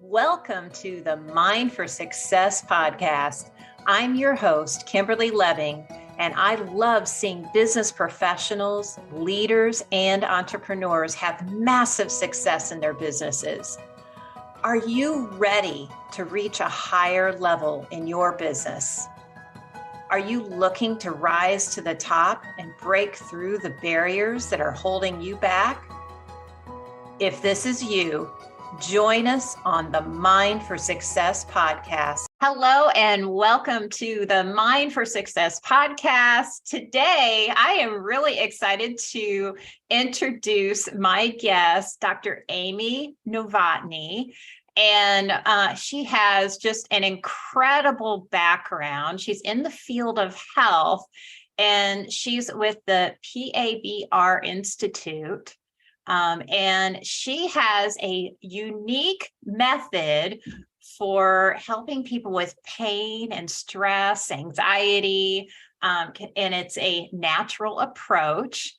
Welcome to the Mind for Success podcast. I'm your host, Kimberly Lebbing, and I love seeing business professionals, leaders, and entrepreneurs have massive success in their businesses. Are you ready to reach a higher level in your business? Are you looking to rise to the top and break through the barriers that are holding you back? If this is you, join us on the Mind for Success podcast. Hello and welcome to the Mind for Success podcast. Today, I am really excited to introduce my guest, Dr. Amy Novotny. And she has just an incredible background. She's in the field of health, and she's with the PABR Institute. And she has a unique method for helping people with pain and stress, anxiety, and it's a natural approach.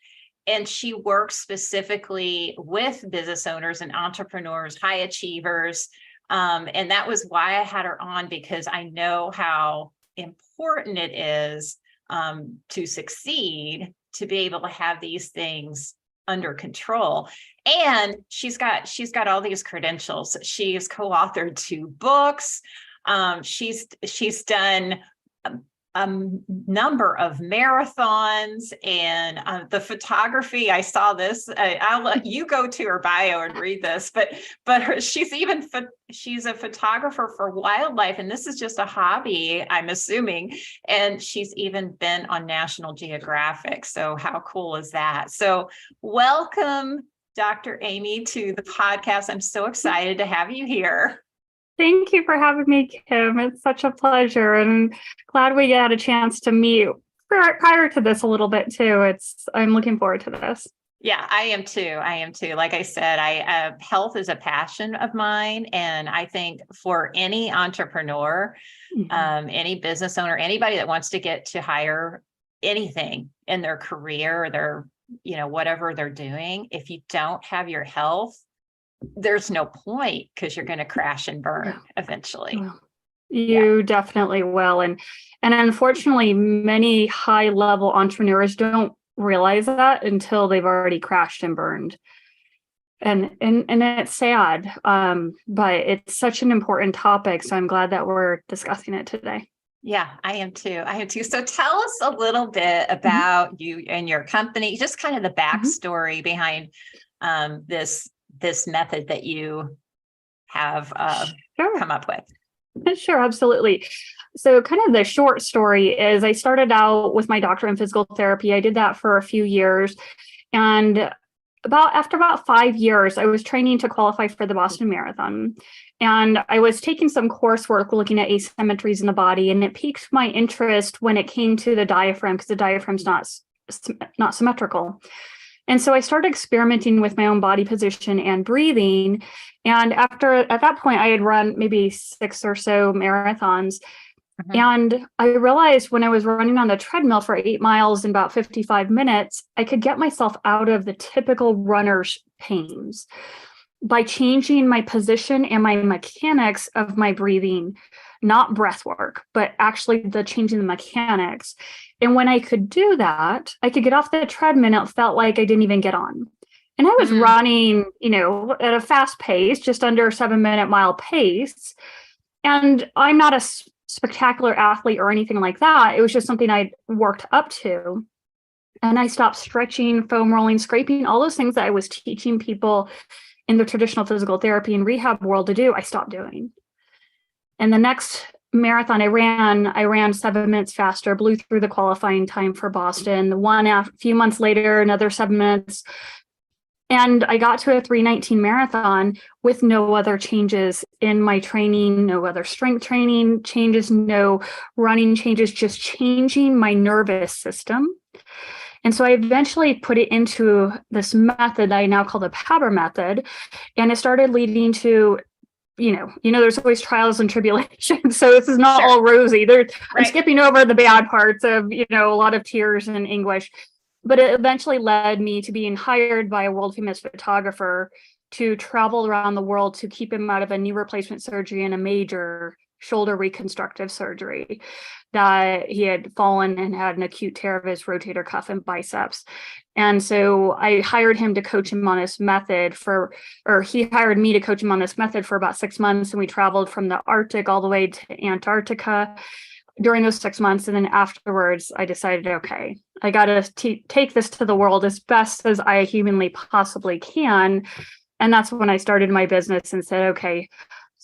And she works specifically with business owners and entrepreneurs, high achievers. And that was why I had her on, because I know how important it is to succeed, to be able to have these things under control. And she's got all these credentials. She's co-authored 2 books. She's done a number of marathons, and the photography. I saw this. I'll let you go to her bio and read this, but she's a photographer for wildlife, and this is just a hobby, I'm assuming. And she's even been on National Geographic. So how cool is that? So welcome, Dr. Amy, to the podcast. I'm so excited to have you here. Thank you for having me, Kim. It's such a pleasure, and glad we got a chance to meet prior to this a little bit too. I'm looking forward to this. Yeah, I am too. Like I said, health is a passion of mine, and I think for any entrepreneur, any business owner, anybody that wants to get to higher anything in their career, or their, whatever they're doing, if you don't have your health, there's no point, because you're going to crash and burn eventually. You definitely will. And unfortunately, many high level entrepreneurs don't realize that until they've already crashed and burned. And it's sad, but it's such an important topic. So I'm glad that we're discussing it today. Yeah, I am too. So tell us a little bit about you and your company, just kind of the backstory behind this method that you have come up with. Sure, absolutely. So kind of the short story is I started out with my doctorate in physical therapy. I did that for a few years. And after about 5 years, I was training to qualify for the Boston Marathon. And I was taking some coursework looking at asymmetries in the body. And it piqued my interest when it came to the diaphragm, because the diaphragm's not symmetrical. And so I started experimenting with my own body position and breathing. And at that point, I had run maybe 6 or so marathons. And I realized when I was running on the treadmill for 8 miles in about 55 minutes, I could get myself out of the typical runner's pains by changing my position and my mechanics of my breathing, not breath work, but actually changing the mechanics. And when I could do that, I could get off the treadmill and it felt like I didn't even get on. And I was running, at a fast pace, just under 7-minute mile pace. And I'm not a spectacular athlete or anything like that. It was just something I worked up to. And I stopped stretching, foam rolling, scraping, all those things that I was teaching people in the traditional physical therapy and rehab world to do, I stopped doing. And the next marathon I ran 7 minutes faster, blew through the qualifying time for Boston. A few months later, another 7 minutes. And I got to a 3:19 marathon with no other changes in my training, no other strength training changes, no running changes, just changing my nervous system. And so I eventually put it into this method that I now call the PABR method. And it started leading to there's always trials and tribulations. So this is not all rosy. I'm skipping over the bad parts of, a lot of tears and anguish. But it eventually led me to being hired by a world famous photographer to travel around the world to keep him out of a knee replacement surgery and a major shoulder reconstructive surgery, that he had fallen and had an acute tear of his rotator cuff and biceps. And so I hired him to coach him on this method or he hired me to coach him on this method for about 6 months. And we traveled from the Arctic all the way to Antarctica during those 6 months. And then afterwards, I decided, okay, I got to take this to the world as best as I humanly possibly can. And that's when I started my business and said, okay,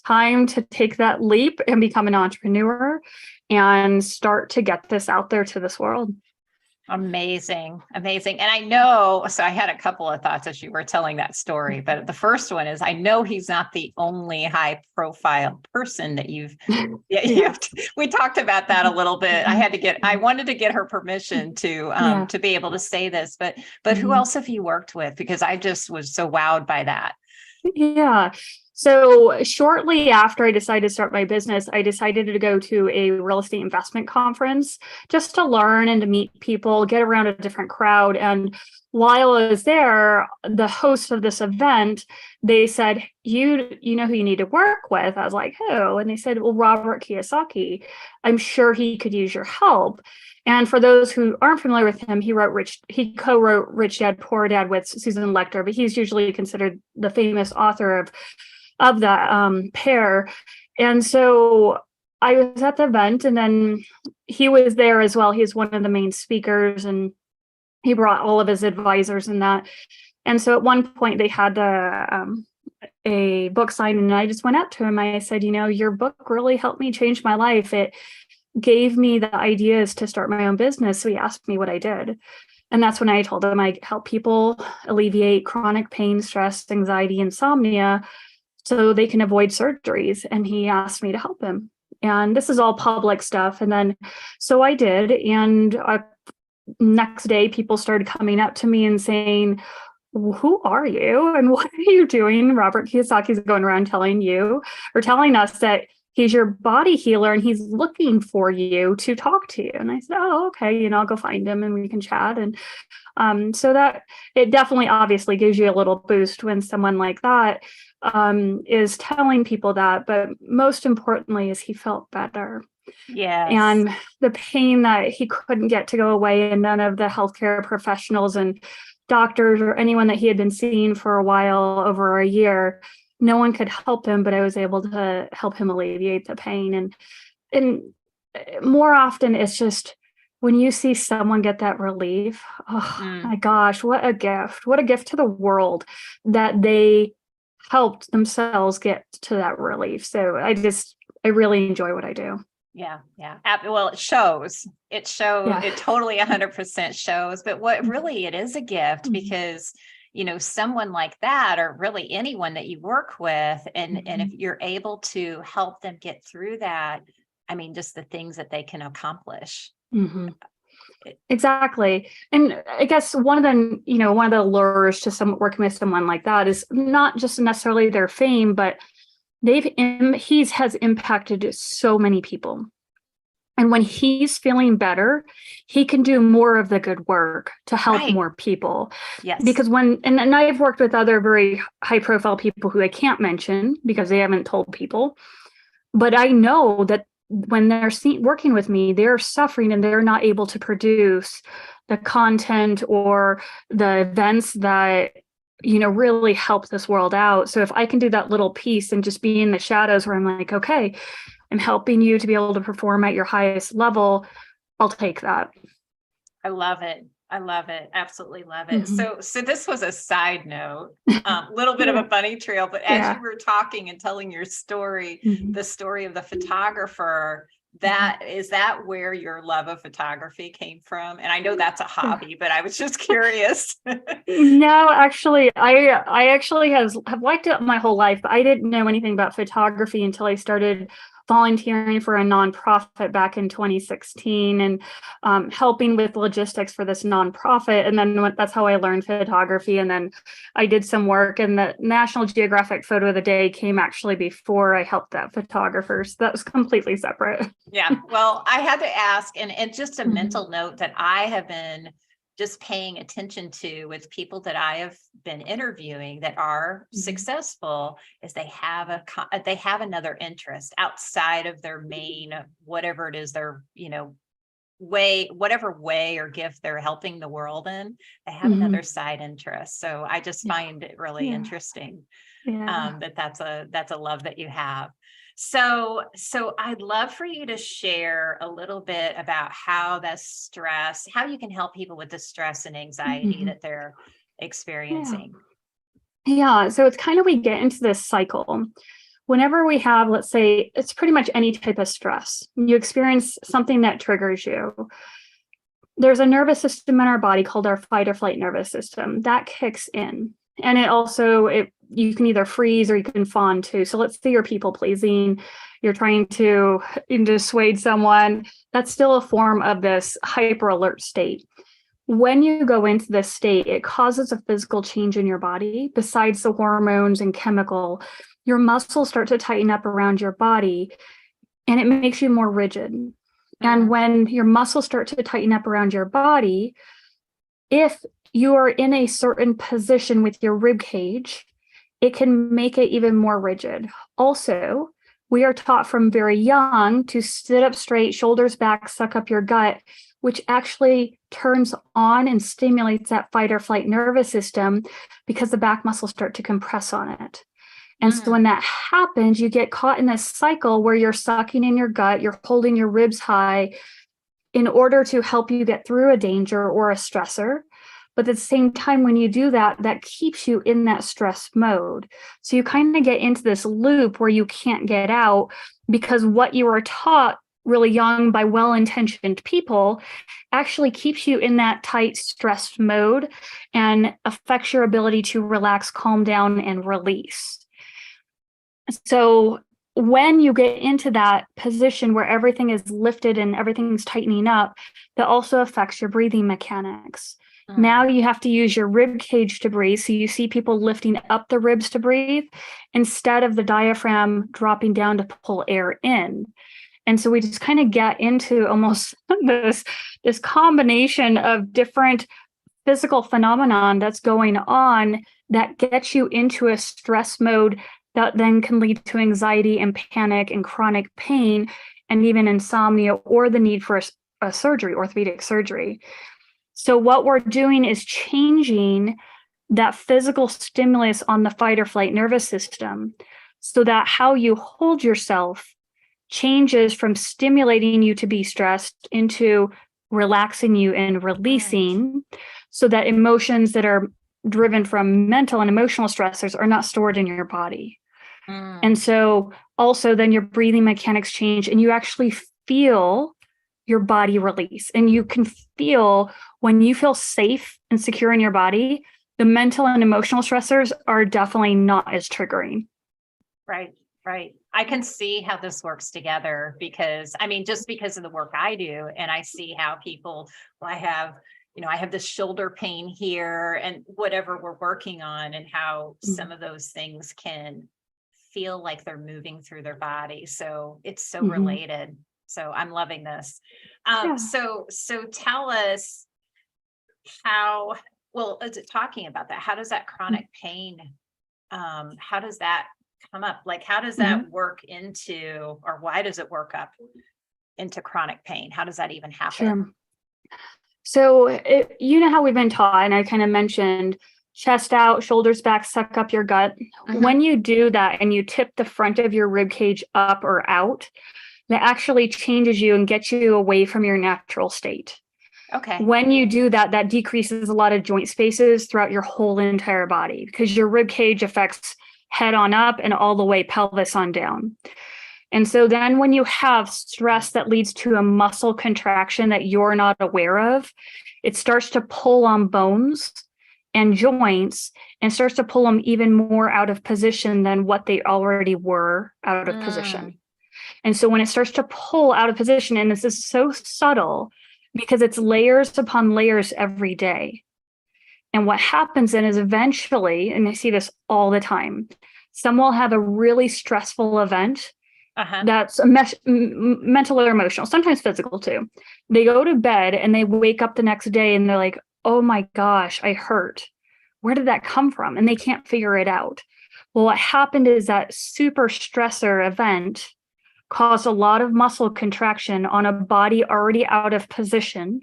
time to take that leap and become an entrepreneur and start to get this out there to this world. Amazing. Amazing. And I know, so I had a couple of thoughts as you were telling that story, but the first one is, I know he's not the only high profile person that we talked about that a little bit. I wanted to get her permission to be able to say this, but who else have you worked with? Because I just was so wowed by that. Yeah. So shortly after I decided to start my business, I decided to go to a real estate investment conference just to learn and to meet people, get around a different crowd. And while I was there, the host of this event, they said, you know who you need to work with? I was like, who? And they said, well, Robert Kiyosaki. I'm sure he could use your help. And for those who aren't familiar with him, he co-wrote Rich Dad, Poor Dad with Susan Lecter, but he's usually considered the famous author of that pair. And so I was at the event, and then he was there as well. He's one of the main speakers, and he brought all of his advisors and that. And so at one point they had a book signing, and I just went up to him. I said, your book really helped me change my life. It gave me the ideas to start my own business. So he asked me what I did. And that's when I told him I help people alleviate chronic pain, stress, anxiety, insomnia, so they can avoid surgeries. And he asked me to help him. And this is all public stuff. And then, so I did. And next day, people started coming up to me and saying, who are you? And what are you doing? Robert Kiyosaki is going around telling us that he's your body healer and he's looking for you to talk to you. And I said, oh, okay, I'll go find him and we can chat. And so that it definitely obviously gives you a little boost when someone like that is telling people that, but most importantly is he felt better. Yes. And the pain that he couldn't get to go away, and none of the healthcare professionals and doctors or anyone that he had been seeing for a while, over a year, no one could help him, but I was able to help him alleviate the pain. And more often it's just when you see someone get that relief, my gosh, what a gift to the world that they helped themselves get to that relief. So I really enjoy what I do. Yeah. Well, it shows. It totally 100% shows. But what really, it is a gift because, someone like that, or really anyone that you work with, and if you're able to help them get through that, I mean, just the things that they can accomplish. Mm-hmm. Exactly. And I guess one of the lures to working with someone like that is not just necessarily their fame, but he has impacted so many people. And when he's feeling better, he can do more of the good work to help more people. Yes. Because and I've worked with other very high profile people who I can't mention because they haven't told people, but I know that when they're working with me, they're suffering and they're not able to produce the content or the events that really help this world out. So if I can do that little piece and just be in the shadows where I'm like, okay, I'm helping you to be able to perform at your highest level, I'll take that. I love it. Absolutely love it. Mm-hmm. So this was a side note, little bit of a bunny trail, but as you were talking and telling your story, the story of the photographer, is that where your love of photography came from? And I know that's a hobby, but I was just curious. No, actually, I actually have liked it my whole life, but I didn't know anything about photography until I started volunteering for a nonprofit back in 2016 and helping with logistics for this nonprofit. And then that's how I learned photography. And then I did some work, and the National Geographic Photo of the Day came actually before I helped that photographer. So that was completely separate. Yeah. Well, I had to ask, and just a mental note that I have been just paying attention to with people that I have been interviewing that are successful is they have another interest outside of their main, whatever it is, their, whatever way or gift they're helping the world in, they have another side interest. So I just find it really interesting that's a love that you have. So I'd love for you to share a little bit about how you can help people with the stress and anxiety that they're experiencing. Yeah. So it's kind of, we get into this cycle. Whenever we have, let's say, it's pretty much any type of stress, you experience something that triggers you. There's a nervous system in our body called our fight or flight nervous system that kicks in. And you can either freeze or you can fawn too. So let's say you're people pleasing, you're trying to dissuade someone. That's still a form of this hyper alert state. When you go into this state, it causes a physical change in your body. Besides the hormones and chemical, your muscles start to tighten up around your body and it makes you more rigid. And when your muscles start to tighten up around your body, if you are in a certain position with your rib cage, it can make it even more rigid. Also, we are taught from very young to sit up straight, shoulders back, suck up your gut, which actually turns on and stimulates that fight or flight nervous system because the back muscles start to compress on it. And so when that happens, you get caught in this cycle where you're sucking in your gut, you're holding your ribs high in order to help you get through a danger or a stressor. But at the same time, when you do that, that keeps you in that stress mode. So you kind of get into this loop where you can't get out because what you were taught really young by well-intentioned people actually keeps you in that tight, stressed mode and affects your ability to relax, calm down, and release. So when you get into that position where everything is lifted and everything's tightening up, that also affects your breathing mechanics. Now you have to use your rib cage to breathe. So you see people lifting up the ribs to breathe instead of the diaphragm dropping down to pull air in. And so we just kind of get into almost this combination of different physical phenomenon that's going on that gets you into a stress mode that then can lead to anxiety and panic and chronic pain and even insomnia or the need for a surgery, orthopedic surgery. So what we're doing is changing that physical stimulus on the fight or flight nervous system so that how you hold yourself changes from stimulating you to be stressed into relaxing you and releasing so that emotions that are driven from mental and emotional stressors are not stored in your body. And so also then your breathing mechanics change and you actually feel your body release. And you can feel when you feel safe and secure in your body, the mental and emotional stressors are definitely not as triggering. Right. I can see how this works together because, just because of the work I do, and I see how people, I have this shoulder pain here and whatever we're working on and how some of those things can feel like they're moving through their body. So it's so related. So I'm loving this. So tell us talking about that, how does that chronic pain, how does that come up? Like, how does that work into, or why does it work up into chronic pain? How does that even happen? Sure. So you know how we've been taught, and I kind of mentioned chest out, shoulders back, suck up your gut. When you do that and you tip the front of your rib cage up or out, that actually changes you and gets you away from your natural state. Okay. When you do that, that decreases a lot of joint spaces throughout your whole entire body because your rib cage affects head on up and all the way pelvis on down. And so then when you have stress that leads to a muscle contraction that you're not aware of, it starts to pull on bones and joints and starts to pull them even more out of position than what they already were out of position. And so when it starts to pull out of position, and this is so subtle because it's layers upon layers every day. And what happens then is eventually, and I see this all the time, some will have a really stressful event that's mental or emotional, sometimes physical too. They go to bed and they wake up the next day and they're like, oh my gosh, I hurt. Where did that come from? And they can't figure it out. Well, what happened is that super stressor event caused a lot of muscle contraction on a body already out of position,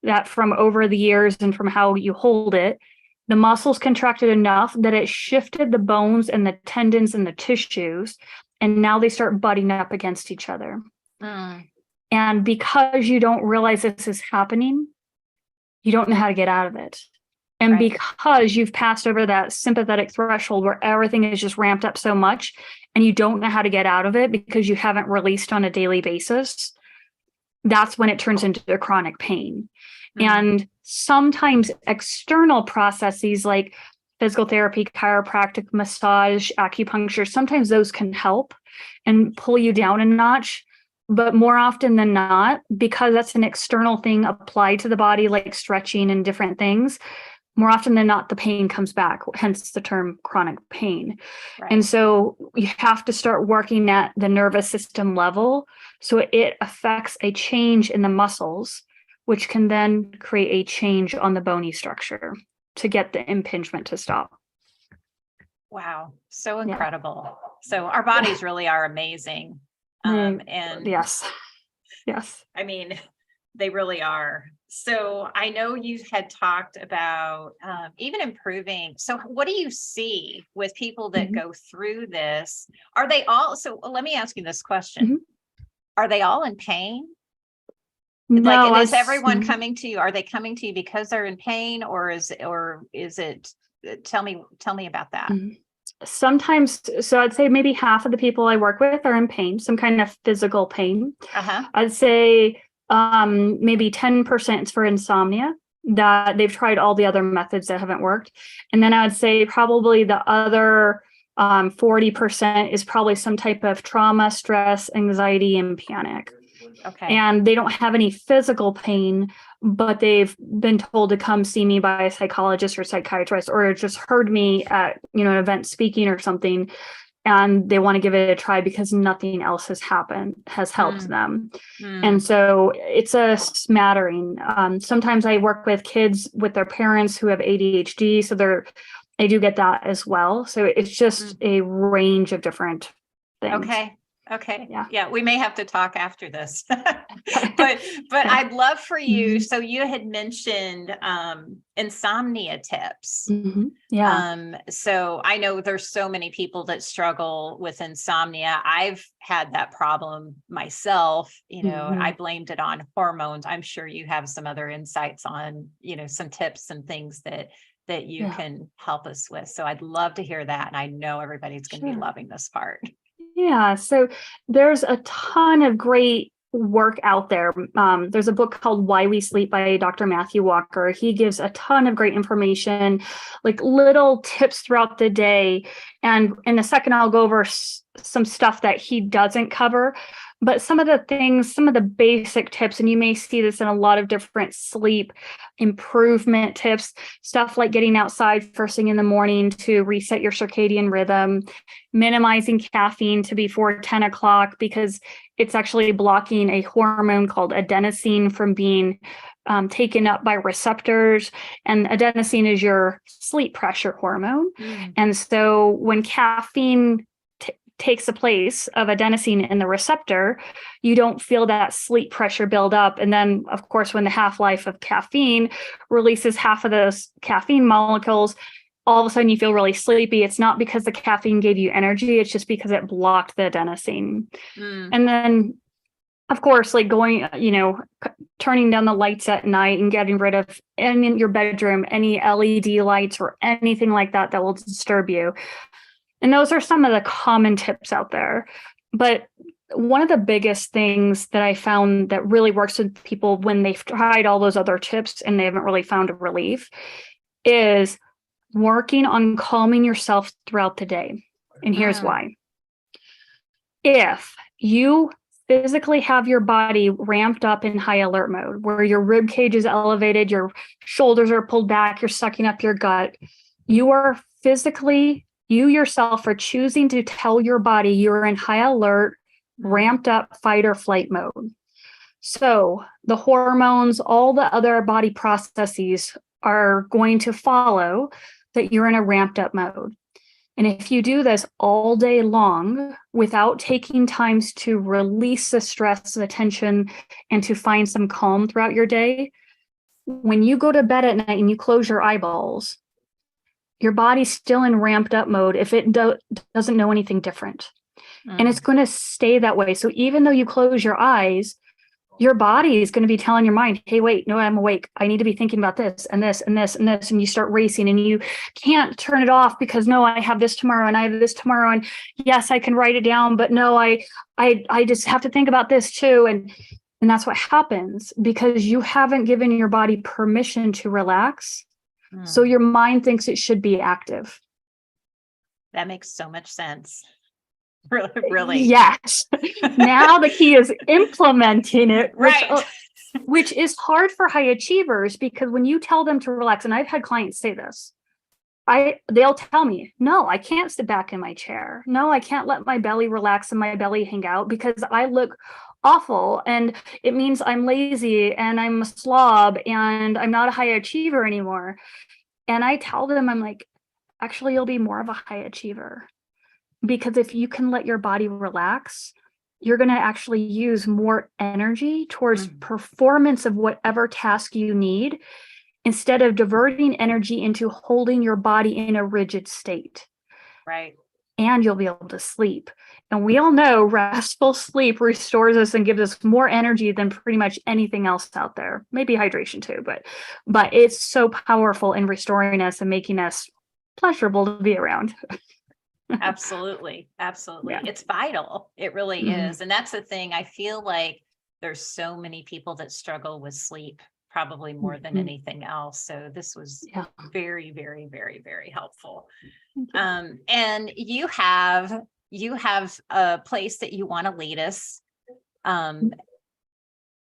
that from over the years and from how you hold it, the muscles contracted enough that it shifted the bones and the tendons and the tissues, and now they start butting up against each other. And because you don't realize this is happening, you don't know how to get out of it. And because you've passed over that sympathetic threshold where everything is just ramped up so much and you don't know how to get out of it because you haven't released on a daily basis, that's when it turns into a chronic pain. And sometimes external processes like physical therapy, chiropractic, massage, acupuncture, sometimes those can help and pull you down a notch. But more often than not, because that's an external thing applied to the body, like stretching and different things, more often than not, the pain comes back, hence the term chronic pain. And so you have to start working at the nervous system level so it affects a change in the muscles, which can then create a change on the bony structure to get the impingement to stop. Wow. So incredible. So our bodies really are amazing. And yes. I mean, they really are. So I know you had talked about even improving. So what do you see with people that go through this? Are they all, so let me ask you this question. Are they all in pain? No, like, is everyone coming to you? Are they coming to you because they're in pain, or is it, tell me about that. Sometimes, so I'd say maybe half of the people I work with are in pain, some kind of physical pain. I'd say maybe 10% is for insomnia, that they've tried all the other methods that haven't worked. And then I'd say probably the other 40% is probably some type of trauma, stress, anxiety, and panic. And they don't have any physical pain, but they've been told to come see me by a psychologist or psychiatrist, or just heard me at, an event speaking or something, and they want to give it a try because nothing else has helped them. And so it's a smattering. Sometimes I work with kids with their parents who have ADHD, so I do get that as well. So it's just a range of different things. Okay. Yeah. We may have to talk after this, but I'd love for you. So you had mentioned insomnia tips. So I know there's so many people that struggle with insomnia. I've had that problem myself, and I blamed it on hormones. I'm sure you have some other insights on, some tips and things that you can help us with. So I'd love to hear that. And I know everybody's going to be loving this part. Yeah, so there's a ton of great work out there. There's a book called Why We Sleep by Dr. Matthew Walker. He gives a ton of great information, like little tips throughout the day. And in a second, I'll go over some stuff that he doesn't cover. But some of the basic tips, and you may see this in a lot of different sleep improvement tips, stuff like getting outside first thing in the morning to reset your circadian rhythm, minimizing caffeine to before 10 o'clock, because it's actually blocking a hormone called adenosine from being taken up by receptors. And adenosine is your sleep pressure hormone. And so when caffeine takes the place of adenosine in the receptor, you don't feel that sleep pressure build up. And then, of course, when the half-life of caffeine releases half of those caffeine molecules, all of a sudden you feel really sleepy. It's not because the caffeine gave you energy, it's just because it blocked the adenosine. And then, of course, like going, turning down the lights at night and getting rid of in your bedroom, any LED lights or anything like that will disturb you. And those are some of the common tips out there. But one of the biggest things that I found that really works with people when they've tried all those other tips and they haven't really found a relief is working on calming yourself throughout the day. And here's why. If you physically have your body ramped up in high alert mode, where your rib cage is elevated, your shoulders are pulled back, you're sucking up your gut, you yourself are choosing to tell your body you're in high alert, ramped up fight or flight mode. So the hormones, all the other body processes are going to follow that you're in a ramped up mode. And if you do this all day long without taking times to release the stress, the tension, and to find some calm throughout your day, when you go to bed at night and you close your eyeballs, your body's still in ramped up mode if it doesn't know anything different. And it's going to stay that way. So even though you close your eyes, your body is going to be telling your mind, hey, wait, no, I'm awake. I need to be thinking about this and this and this and this. And you start racing and you can't turn it off because no, I have this tomorrow and I have this tomorrow. And yes, I can write it down, but no, I just have to think about this too. And that's what happens because you haven't given your body permission to relax. So your mind thinks it should be active. That makes so much sense. Really. Yes. Now the key is implementing it, Right. which is hard for high achievers because when you tell them to relax, and I've had clients say this, they'll tell me, no, I can't sit back in my chair. No, I can't let my belly relax and my belly hang out because I look awful and it means I'm lazy and I'm a slob and I'm not a high achiever anymore. And I tell them, I'm like, actually, you'll be more of a high achiever. Because if you can let your body relax, you're going to actually use more energy towards performance of whatever task you need instead of diverting energy into holding your body in a rigid state. Right. And you'll be able to sleep. And we all know restful sleep restores us and gives us more energy than pretty much anything else out there. Maybe hydration too, but it's so powerful in restoring us and making us pleasurable to be around. Absolutely. Yeah. It's vital. It really is. And that's the thing. I feel like there's so many people that struggle with sleep, probably more than anything else. So this was very, very, very, very helpful. And you have a place that you want to lead us. Tell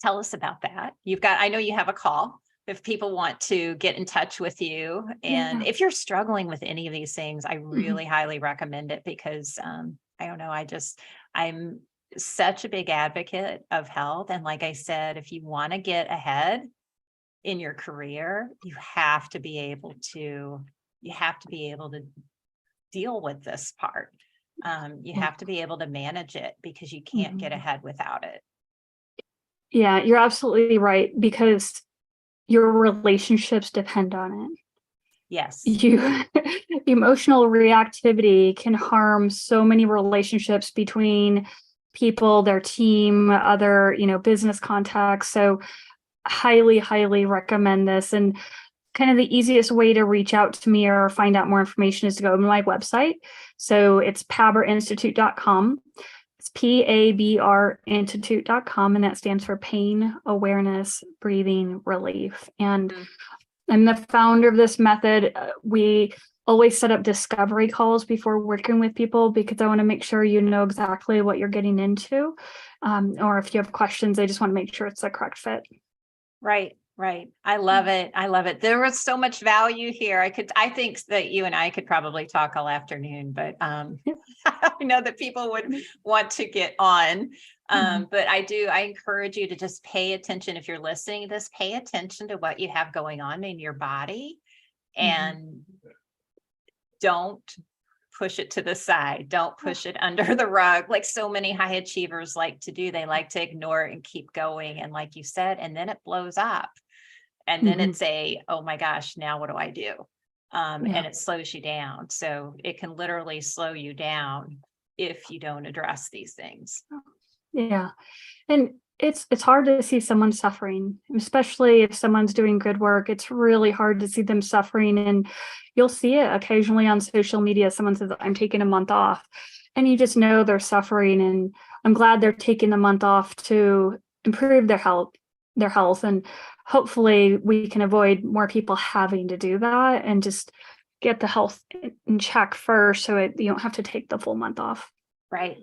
us about that. I know you have a call. If people want to get in touch with you and if you're struggling with any of these things, I really highly recommend it because I don't know, I'm such a big advocate of health. And like I said, if you want to get ahead in your career, you have to be able to deal with this part. You have to be able to manage it because you can't get ahead without it. Yeah, you're absolutely right because your relationships depend on it. Yes. Emotional reactivity can harm so many relationships between people, their team, other, business contacts. So highly, highly recommend this. And kind of the easiest way to reach out to me or find out more information is to go to my website. So it's pabrinstitute.com. It's PABRinstitute.com, and that stands for Pain Awareness Breathing Relief. And I'm the founder of this method. We always set up discovery calls before working with people because I want to make sure you know exactly what you're getting into. Or if you have questions, I just want to make sure it's the correct fit. Right. I love it. There was so much value here. I think that you and I could probably talk all afternoon, but I know that people would want to get on. But I encourage you to just pay attention. If you're listening to this, pay attention to what you have going on in your body and don't push it to the side. Don't push it under the rug like so many high achievers like to do. They like to ignore it and keep going. And like you said, and then it blows up. And then it's oh my gosh, now what do I do? And it slows you down. So it can literally slow you down if you don't address these things. Yeah. And it's hard to see someone suffering, especially if someone's doing good work. It's really hard to see them suffering. And you'll see it occasionally on social media. Someone says, I'm taking a month off. And you just know they're suffering. And I'm glad they're taking the month off to improve their health. And hopefully we can avoid more people having to do that and just get the health in check first so you don't have to take the full month off. Right.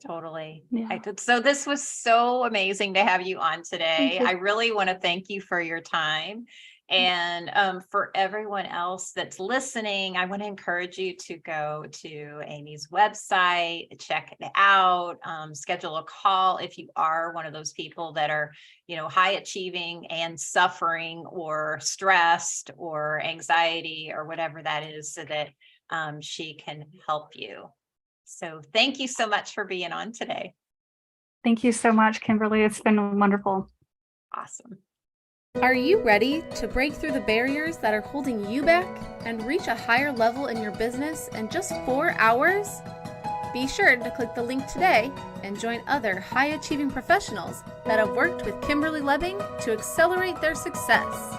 Totally. Yeah. So this was so amazing to have you on today. I really want to thank you for your time. And for everyone else that's listening, I want to encourage you to go to Amy's website, check it out, schedule a call if you are one of those people that are, high achieving and suffering or stressed or anxiety or whatever that is, so that she can help you. So thank you so much for being on today. Thank you so much, Kimberly. It's been wonderful. Awesome. Are you ready to break through the barriers that are holding you back and reach a higher level in your business in just 4 hours? Be sure to click the link today and join other high-achieving professionals that have worked with Kimberly Lebbing to accelerate their success.